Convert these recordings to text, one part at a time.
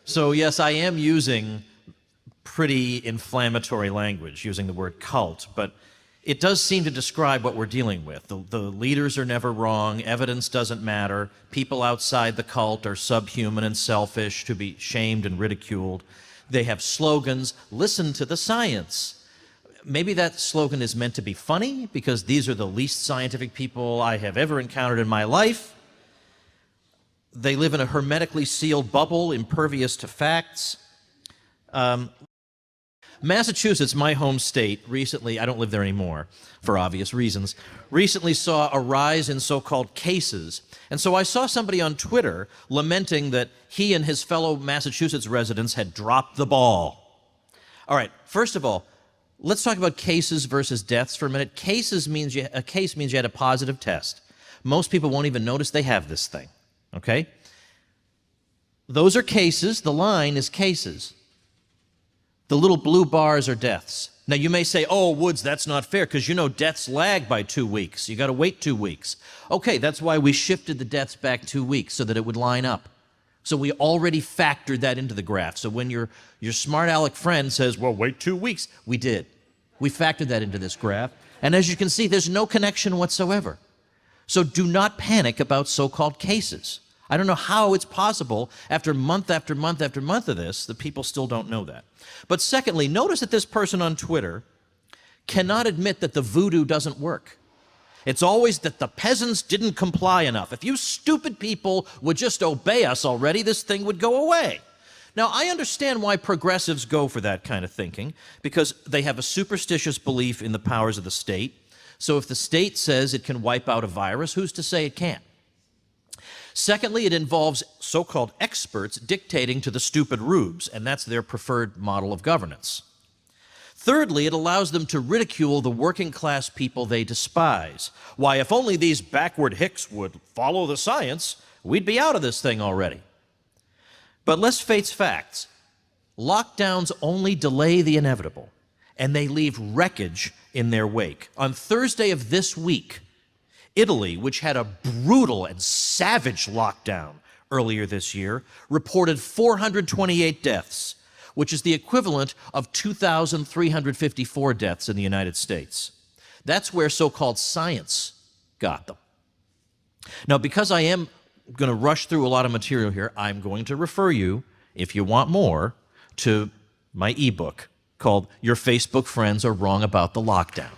So yes, I am using pretty inflammatory language, using the word cult, but it does seem to describe what we're dealing with. The leaders are never wrong, evidence doesn't matter, people outside the cult are subhuman and selfish to be shamed and ridiculed. They have slogans, listen to the science. Maybe that slogan is meant to be funny because these are the least scientific people I have ever encountered in my life. They live in a hermetically sealed bubble, impervious to facts. Massachusetts, my home state, recently, I don't live there anymore for obvious reasons, recently saw a rise in so-called cases. And so I saw somebody on Twitter lamenting that he and his fellow Massachusetts residents had dropped the ball. All right, first of all, let's talk about cases versus deaths for a minute. A case means you had a positive test. Most people won't even notice they have this thing. Okay? Those are cases. The line is cases. The little blue bars are deaths. Now, you may say, oh, Woods, that's not fair, because you know deaths lag by 2 weeks. You got to wait 2 weeks. Okay, that's why we shifted the deaths back 2 weeks, so that it would line up. So we already factored that into the graph. So when your smart aleck friend says, well, wait 2 weeks, we did. We factored that into this graph. And as you can see, there's no connection whatsoever. So do not panic about so-called cases. I don't know how it's possible after month after month after month of this that people still don't know that. But secondly, notice that this person on Twitter cannot admit that the voodoo doesn't work. It's always that the peasants didn't comply enough. If you stupid people would just obey us already, this thing would go away. Now, I understand why progressives go for that kind of thinking, because they have a superstitious belief in the powers of the state. So if the state says it can wipe out a virus, who's to say it can't? Secondly, it involves so-called experts dictating to the stupid rubes, and that's their preferred model of governance. Thirdly, it allows them to ridicule the working-class people they despise. Why, if only these backward hicks would follow the science, we'd be out of this thing already. But let's face facts. Lockdowns only delay the inevitable, and they leave wreckage in their wake. On Thursday of this week, Italy, which had a brutal and savage lockdown earlier this year, reported 428 deaths, which is the equivalent of 2,354 deaths in the United States. That's where so-called science got them. Now, because I am going to rush through a lot of material here, I'm going to refer you, if you want more, to my ebook called Your Facebook Friends Are Wrong About the Lockdown.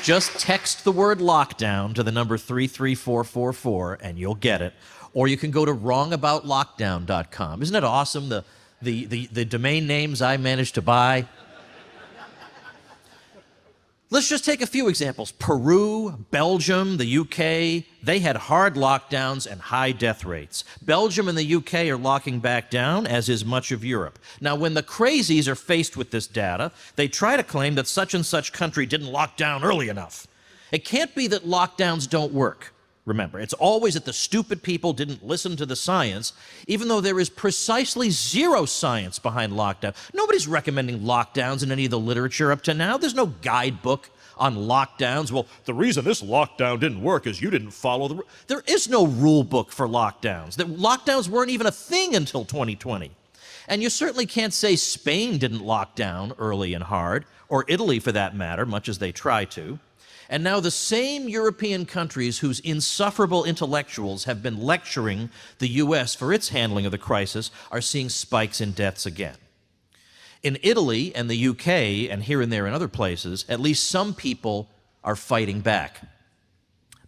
Just text the word lockdown to the number 33444 and you'll get it. Or you can go to wrongaboutlockdown.com. Isn't it awesome, the domain names I managed to buy? Let's just take a few examples. Peru, Belgium, the UK, they had hard lockdowns and high death rates. Belgium and the UK are locking back down, as is much of Europe. Now, when the crazies are faced with this data, they try to claim that such and such country didn't lock down early enough. It can't be that lockdowns don't work. Remember, it's always that the stupid people didn't listen to the science, even though there is precisely zero science behind lockdown. Nobody's recommending lockdowns in any of the literature up to now. There's no guidebook on lockdowns. Well, the reason this lockdown didn't work is you didn't follow the... There is no rule book for lockdowns. Lockdowns weren't even a thing until 2020. And you certainly can't say Spain didn't lock down early and hard, or Italy for that matter, much as they try to. And now the same European countries whose insufferable intellectuals have been lecturing the U.S. for its handling of the crisis are seeing spikes in deaths again. In Italy and the U.K., and here and there in other places, at least some people are fighting back.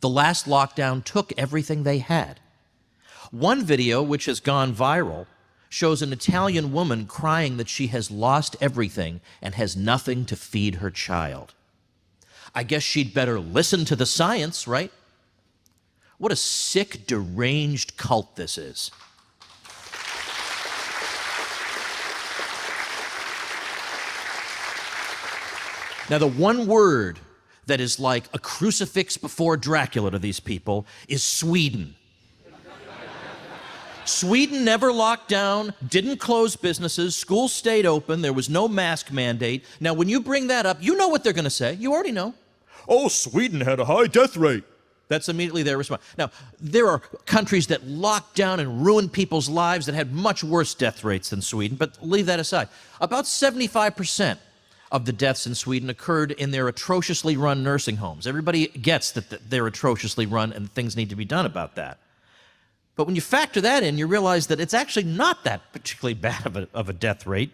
The last lockdown took everything they had. One video, which has gone viral, shows an Italian woman crying that she has lost everything and has nothing to feed her child. I guess she'd better listen to the science, right? What a sick, deranged cult this is. Now, the one word that is like a crucifix before Dracula to these people is Sweden. Sweden never locked down, didn't close businesses, schools stayed open, there was no mask mandate. Now, when you bring that up, you know what they're going to say. You already know. Oh, Sweden had a high death rate. That's immediately their response. Now, there are countries that locked down and ruined people's lives that had much worse death rates than Sweden, but leave that aside. About 75% of the deaths in Sweden occurred in their atrociously run nursing homes. Everybody gets that they're atrociously run and things need to be done about that. But when you factor that in, you realize that it's actually not that particularly bad of a death rate.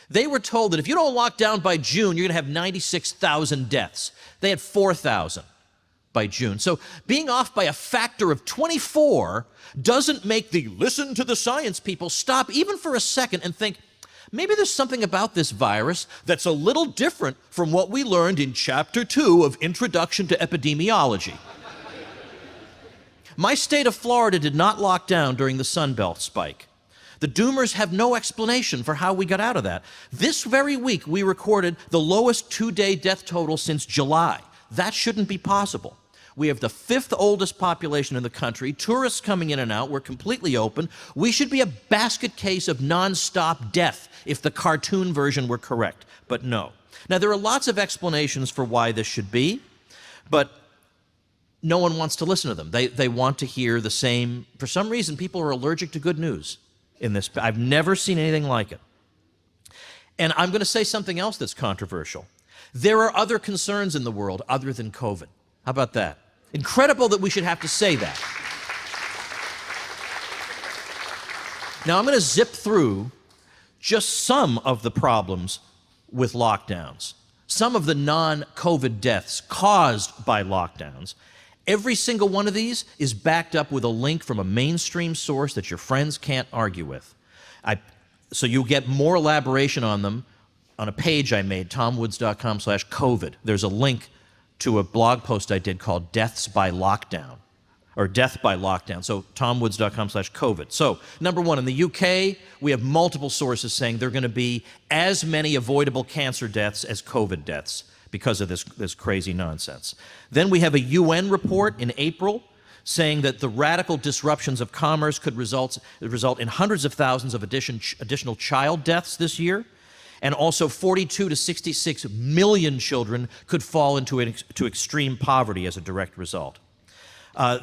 They were told that if you don't lock down by June, you're going to have 96,000 deaths. They had 4,000 by June. So being off by a factor of 24 doesn't make the listen to the science people stop even for a second and think, maybe there's something about this virus that's a little different from what we learned in Chapter 2 of Introduction to Epidemiology. My state of Florida did not lock down during the Sunbelt spike. The doomers have no explanation for how we got out of that. This very week, we recorded the lowest two-day death total since July. That shouldn't be possible. We have the 5th oldest population in the country, tourists coming in and out, we're completely open. We should be a basket case of nonstop death if the cartoon version were correct, but no. Now, there are lots of explanations for why this should be, but no one wants to listen to them. They want to hear the same. For some reason, people are allergic to good news in this. I've never seen anything like it. And I'm going to say something else that's controversial. There are other concerns in the world other than COVID. How about that? Incredible that we should have to say that. Now, I'm going to zip through just some of the problems with lockdowns, some of the non-COVID deaths caused by lockdowns. Every single one of these is backed up with a link from a mainstream source that your friends can't argue with. So you'll get more elaboration on them on a page I made, tomwoods.com/COVID. There's a link to a blog post I did called Deaths by Lockdown, or Death by Lockdown, so tomwoods.com/COVID. So, number one, in the UK, we have multiple sources saying there are going to be as many avoidable cancer deaths as COVID deaths because of this crazy nonsense. Then we have a UN report in April saying that the radical disruptions of commerce could result in hundreds of thousands of additional child deaths this year, and also 42 to 66 million children could fall into extreme poverty as a direct result.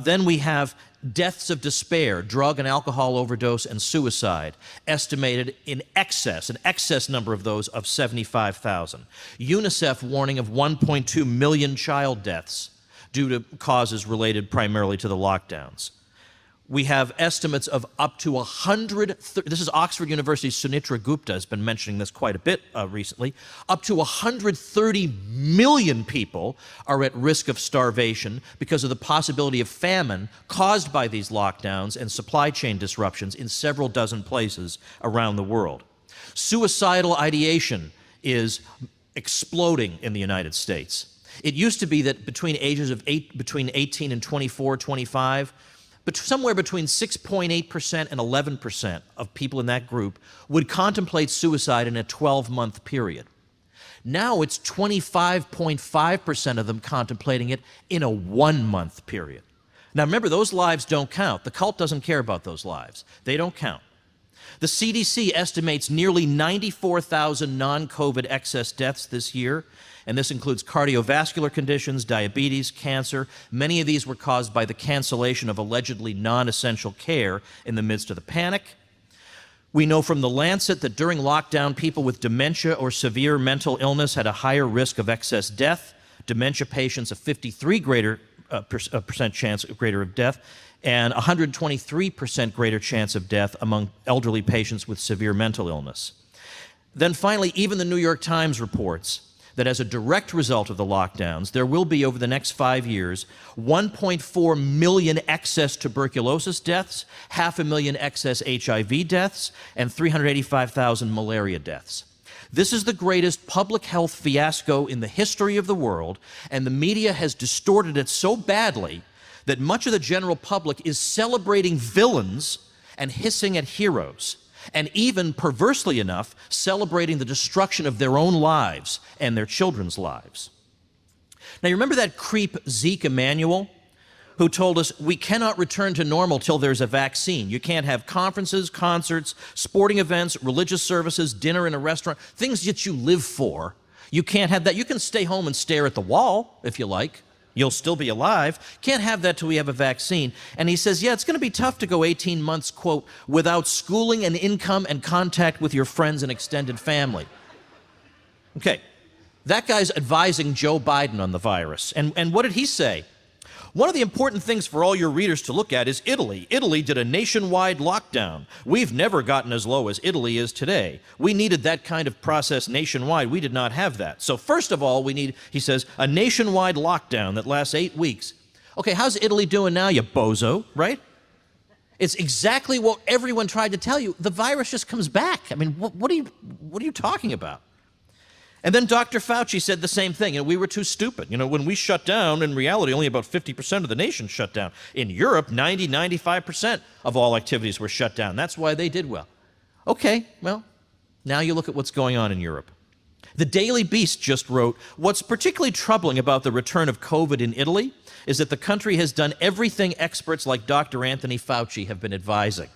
Then we have deaths of despair, drug and alcohol overdose, and suicide, estimated in excess, an excess number of those of 75,000. UNICEF warning of 1.2 million child deaths due to causes related primarily to the lockdowns. We have estimates of up to 100, this is Oxford University's Sunitra Gupta has been mentioning this quite a bit recently, up to 130 million people are at risk of starvation because of the possibility of famine caused by these lockdowns and supply chain disruptions in several dozen places around the world. Suicidal ideation is exploding in the United States. It used to be that between 18 and 24, 25, but somewhere between 6.8% and 11% of people in that group would contemplate suicide in a 12-month period. Now it's 25.5% of them contemplating it in a 1-month period. Now remember, those lives don't count. The cult doesn't care about those lives. They don't count. The CDC estimates nearly 94,000 non-COVID excess deaths this year, and this includes cardiovascular conditions, diabetes, cancer. Many of these were caused by the cancellation of allegedly non-essential care in the midst of the panic. We know from The Lancet that during lockdown, people with dementia or severe mental illness had a higher risk of excess death. Dementia patients, a 53% chance greater of death, and 123% greater chance of death among elderly patients with severe mental illness. Then finally, even the New York Times reports that as a direct result of the lockdowns, there will be, over the next 5 years, 1.4 million excess tuberculosis deaths, 500,000 excess HIV deaths, and 385,000 malaria deaths. This is the greatest public health fiasco in the history of the world, and the media has distorted it so badly that much of the general public is celebrating villains and hissing at heroes, and even, perversely enough, celebrating the destruction of their own lives and their children's lives. Now, you remember that creep Zeke Emanuel, who told us we cannot return to normal till there's a vaccine. You can't have conferences, concerts, sporting events, religious services, dinner in a restaurant, things that you live for. You can't have that. You can stay home and stare at the wall if you like. You'll still be alive. Can't have that till we have a vaccine. And he says, yeah, it's going to be tough to go 18 months, quote, without schooling and income and contact with your friends and extended family. Okay, that guy's advising Joe Biden on the virus. And what did he say? One of the important things for all your readers to look at is Italy. Italy did a nationwide lockdown. We've never gotten as low as Italy is today. We needed that kind of process nationwide. We did not have that. So first of all, we need, he says, a nationwide lockdown that lasts 8 weeks. Okay, how's Italy doing now, you bozo, right? It's exactly what everyone tried to tell you. The virus just comes back. I mean, what are you talking about? And then Dr. Fauci said the same thing. We were too stupid. When we shut down, in reality, only about 50% of the nation shut down. In Europe, 95% of all activities were shut down. That's why they did well. Okay, well, now you look at what's going on in Europe. The Daily Beast just wrote, what's particularly troubling about the return of COVID in Italy is that the country has done everything experts like Dr. Anthony Fauci have been advising.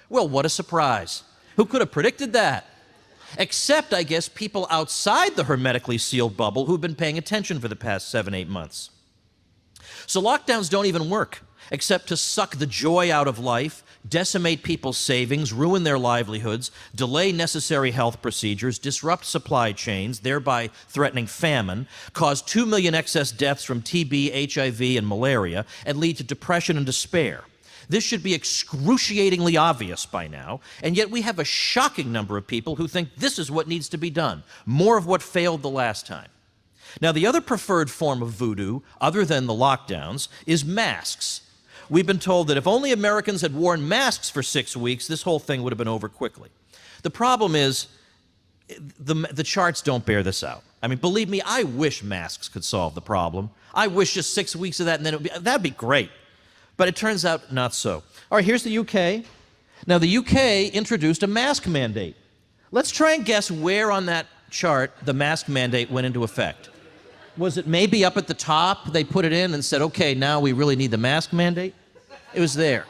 Well, what a surprise. Who could have predicted that? Except, I guess, people outside the hermetically sealed bubble who've been paying attention for the past 7-8 months. So lockdowns don't even work, except to suck the joy out of life, decimate people's savings, ruin their livelihoods, delay necessary health procedures, disrupt supply chains, thereby threatening famine, cause 2 million excess deaths from TB, HIV, and malaria, and lead to depression and despair. This should be excruciatingly obvious by now, and yet we have a shocking number of people who think this is what needs to be done, more of what failed the last time. Now, the other preferred form of voodoo, other than the lockdowns, is masks. We've been told that if only Americans had worn masks for 6 weeks, this whole thing would have been over quickly. The problem is, the charts don't bear this out. I mean, believe me, I wish masks could solve the problem. I wish just 6 weeks of that, and then that'd be great. But it turns out not so. All right, here's the UK. Now, the UK introduced a mask mandate. Let's try and guess where on that chart the mask mandate went into effect. Was it maybe up at the top? They put it in and said, okay, now we really need the mask mandate? It was there.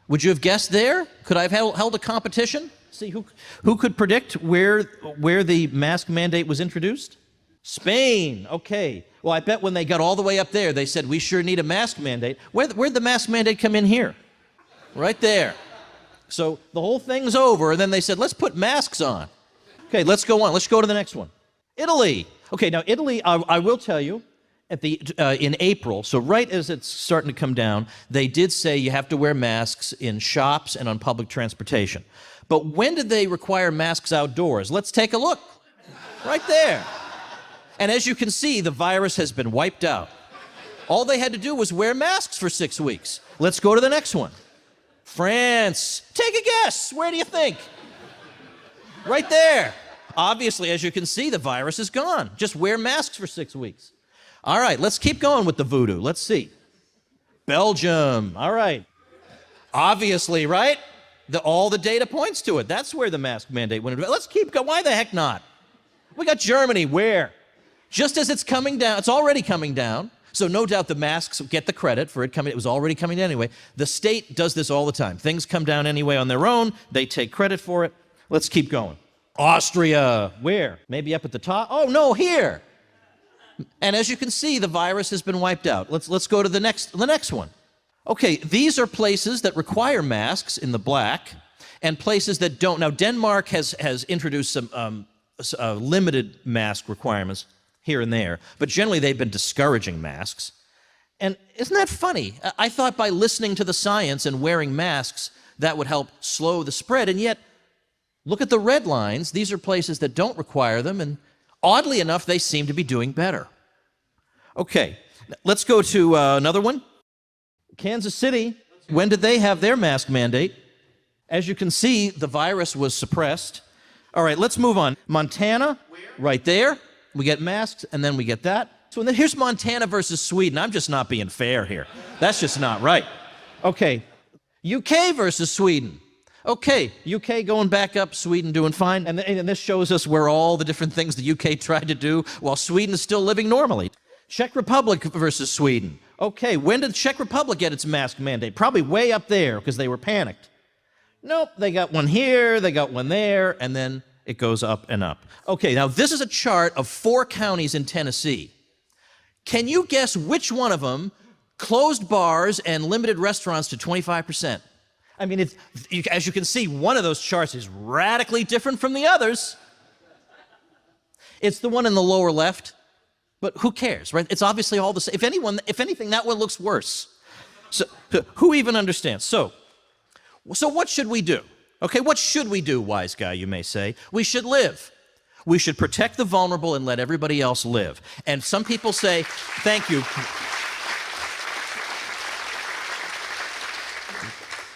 Would you have guessed there? Could I have held a competition? See who could predict where the mask mandate was introduced? Spain, okay. Well, I bet when they got all the way up there, they said, we sure need a mask mandate. Where'd the mask mandate come in here? Right there. So the whole thing's over, and then they said, let's put masks on. Okay, let's go on. Let's go to the next one. Italy. Okay, now Italy, I will tell you, in April, so right as it's starting to come down, they did say you have to wear masks in shops and on public transportation. But when did they require masks outdoors? Let's take a look. Right there. And as you can see, the virus has been wiped out. All they had to do was wear masks for 6 weeks. Let's go to the next one. France. Take a guess. Where do you think? Right there. Obviously, as you can see, the virus is gone. Just wear masks for 6 weeks. All right, let's keep going with the voodoo. Let's see. Belgium. All right. Obviously, right? All the data points to it. That's where the mask mandate went into. Let's keep going. Why the heck not? We got Germany. Where? Just as it's coming down, it's already coming down, so no doubt the masks get the credit for it coming. It was already coming down anyway. The state does this all the time. Things come down anyway on their own. They take credit for it. Let's keep going. Austria. Where? Maybe up at the top? Oh, no, here. And as you can see, the virus has been wiped out. Let's go to the next one. Okay, these are places that require masks in the black and places that don't. Now, Denmark has introduced some limited mask requirements here and there, but generally they've been discouraging masks. And isn't that funny? I thought by listening to the science and wearing masks, that would help slow the spread, and yet, look at the red lines. These are places that don't require them, and oddly enough, they seem to be doing better. Okay, let's go to another one. Kansas City, when did they have their mask mandate? As you can see, the virus was suppressed. All right, let's move on. Montana, right there. We get masks, and then we get that. So then here's Montana versus Sweden. I'm just not being fair here. That's just not right. Okay, UK versus Sweden. Okay, UK going back up, Sweden doing fine. And this shows us where all the different things the UK tried to do while Sweden is still living normally. Czech Republic versus Sweden. Okay, when did the Czech Republic get its mask mandate? Probably way up there because they were panicked. Nope, they got one here, they got one there, and then it goes up and up. Okay, now this is a chart of 4 counties in Tennessee. Can you guess which one of them closed bars and limited restaurants to 25%? I mean, as you can see, one of those charts is radically different from the others. It's the one in the lower left, but who cares, right? It's obviously all the same. If anything, that one looks worse. So who even understands? So what should we do? Okay, what should we do, wise guy, you may say? We should live. We should protect the vulnerable and let everybody else live. And some people say, thank you.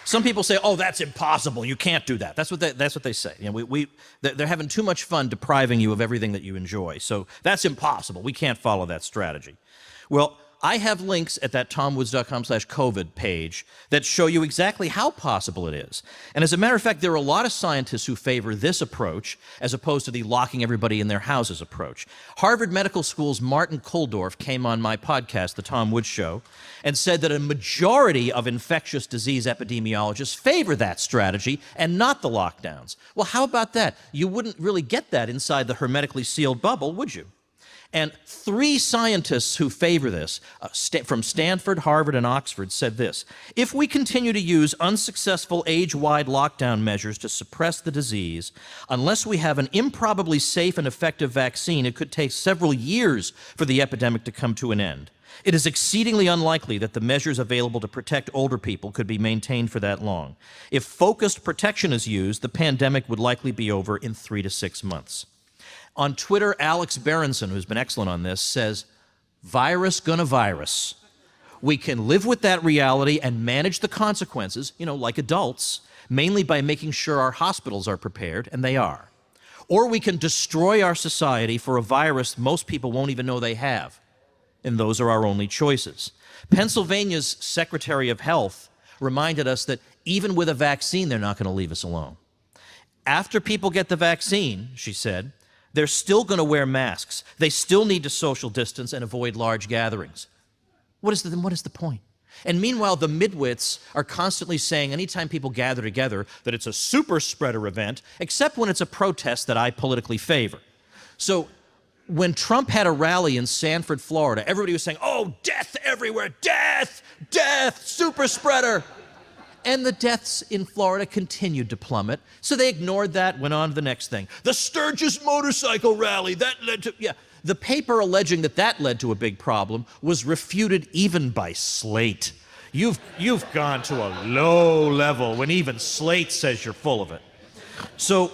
Some people say, oh, that's impossible. You can't do that. That's what they say. You know, they're having too much fun depriving you of everything that you enjoy. So that's impossible. We can't follow that strategy. Well, I have links at that tomwoods.com/COVID page that show you exactly how possible it is. And as a matter of fact, there are a lot of scientists who favor this approach as opposed to the locking everybody in their houses approach. Harvard Medical School's Martin Kulldorff came on my podcast, The Tom Woods Show, and said that a majority of infectious disease epidemiologists favor that strategy and not the lockdowns. Well, how about that? You wouldn't really get that inside the hermetically sealed bubble, would you? And 3 scientists who favor this, from Stanford, Harvard, and Oxford, said this: if we continue to use unsuccessful age-wide lockdown measures to suppress the disease, unless we have an improbably safe and effective vaccine, it could take several years for the epidemic to come to an end. It is exceedingly unlikely that the measures available to protect older people could be maintained for that long. If focused protection is used, the pandemic would likely be over in 3 to 6 months. On Twitter, Alex Berenson, who's been excellent on this, says, virus gonna virus. We can live with that reality and manage the consequences, like adults, mainly by making sure our hospitals are prepared, and they are. Or we can destroy our society for a virus most people won't even know they have, and those are our only choices. Pennsylvania's Secretary of Health reminded us that even with a vaccine, they're not gonna leave us alone. After people get the vaccine, she said, they're still going to wear masks. They still need to social distance and avoid large gatherings. What is the point? And meanwhile, the midwits are constantly saying anytime people gather together that it's a super spreader event, except when it's a protest that I politically favor. So when Trump had a rally in Sanford, Florida, everybody was saying, oh, death everywhere, death, death, super spreader. And the deaths in Florida continued to plummet, so they ignored that, went on to the next thing. The Sturgis motorcycle rally, that led to, The paper alleging that led to a big problem was refuted even by Slate. You've gone to a low level when even Slate says you're full of it. So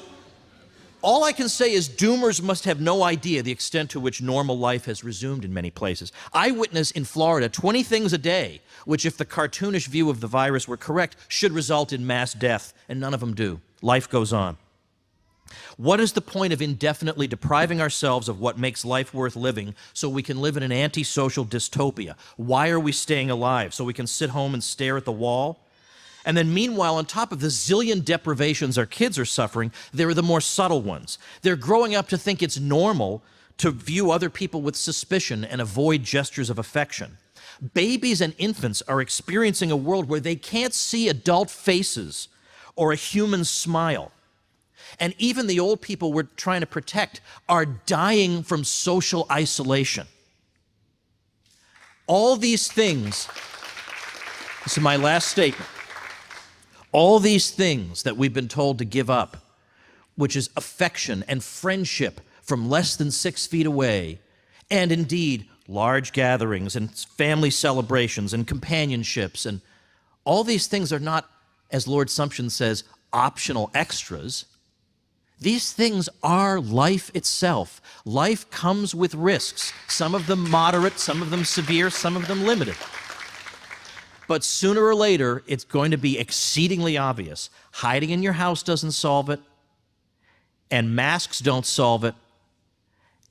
all I can say is doomers must have no idea the extent to which normal life has resumed in many places. I witness in Florida 20 things a day, which if the cartoonish view of the virus were correct, should result in mass death, and none of them do. Life goes on. What is the point of indefinitely depriving ourselves of what makes life worth living so we can live in an antisocial dystopia? Why are we staying alive? So we can sit home and stare at the wall? And then meanwhile, on top of the zillion deprivations our kids are suffering, there are the more subtle ones. They're growing up to think it's normal to view other people with suspicion and avoid gestures of affection. Babies and infants are experiencing a world where they can't see adult faces or a human smile. And even the old people we're trying to protect are dying from social isolation. All these things, this is my last statement, all these things that we've been told to give up, which is affection and friendship from less than 6 feet away, and indeed large gatherings and family celebrations and companionships, and all these things are not, as Lord Sumption says, optional extras. These things are life itself. Life comes with risks, some of them moderate, some of them severe, some of them limited. But sooner or later, it's going to be exceedingly obvious. Hiding in your house doesn't solve it, and masks don't solve it.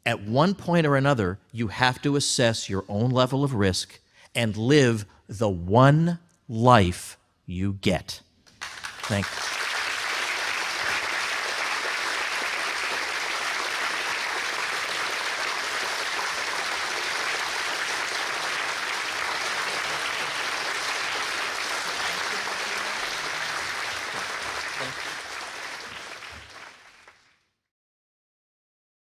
At one point or another, you have to assess your own level of risk and live the one life you get. Thank you.